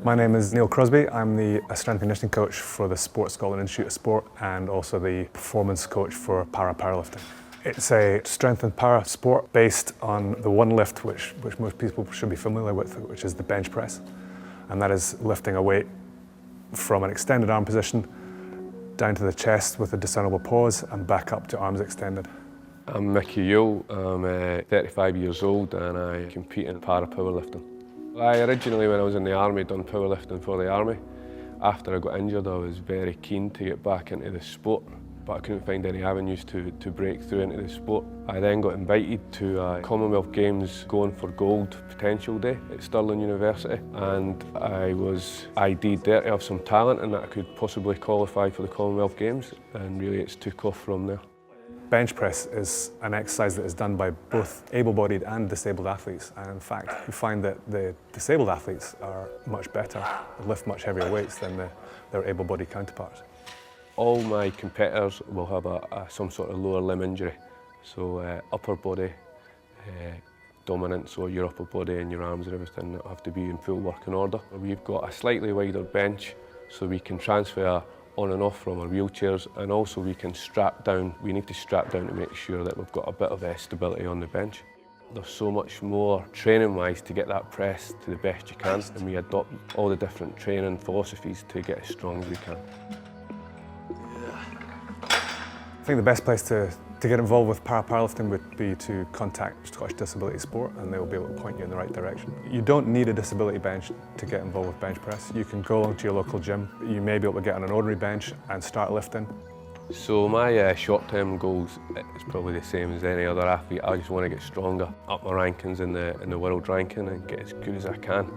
My name is Neil Crosby. I'm the strength and conditioning coach for the Sports Scotland Institute of Sport and also the performance coach for powerlifting. It's a strength and para sport based on the one lift which most people should be familiar with, which is the bench press. And that is lifting a weight from an extended arm position down to the chest with a discernible pause and back up to arms extended. I'm Mickey Yule, I'm 35 years old and I compete in para powerlifting. I originally, when I was in the army, done powerlifting for the army. After I got injured, I was very keen to get back into the sport, but I couldn't find any avenues to break through into the sport. I then got invited to Commonwealth Games going for gold potential day at Stirling University, and I was ID'd there to have some talent and that I could possibly qualify for the Commonwealth Games, and really it's took off from there. Bench press is an exercise that is done by both able-bodied and disabled athletes, and in fact you find that the disabled athletes are much better, lift much heavier weights than their able-bodied counterparts. All my competitors will have some sort of lower limb injury, so upper body dominant, so your upper body and your arms and everything have to be in full working order. We've got a slightly wider bench so we can transfer on and off from our wheelchairs, and also we can strap down. We need to strap down to make sure that we've got a bit of stability on the bench. There's so much more training-wise to get that press to the best you can, and we adopt all the different training philosophies to get as strong as we can. I think the best place to get involved with powerlifting would be to contact Scottish Disability Sport, and they will be able to point you in the right direction. You don't need a disability bench to get involved with bench press. You can go along to your local gym. You may be able to get on an ordinary bench and start lifting. So my short-term goals is probably the same as any other athlete. I just want to get stronger, up my rankings in the world ranking and get as good as I can.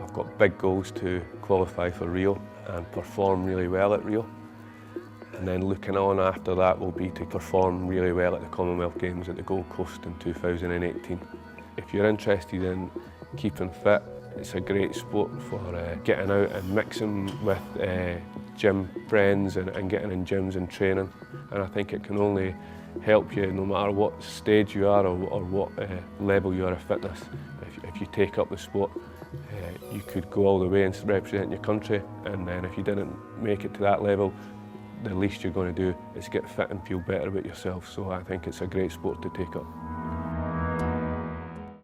I've got big goals to qualify for Rio and perform really well at Rio. And then looking on after that will be to perform really well at the Commonwealth Games at the Gold Coast in 2018. If you're interested in keeping fit, it's a great sport for getting out and mixing with gym friends and getting in gyms and training. And I think it can only help you no matter what stage you are or what level you are of fitness. If you take up the sport, you could go all the way and represent your country, and then if you didn't make it to that level, the least you're going to do is get fit and feel better about yourself. So I think it's a great sport to take up.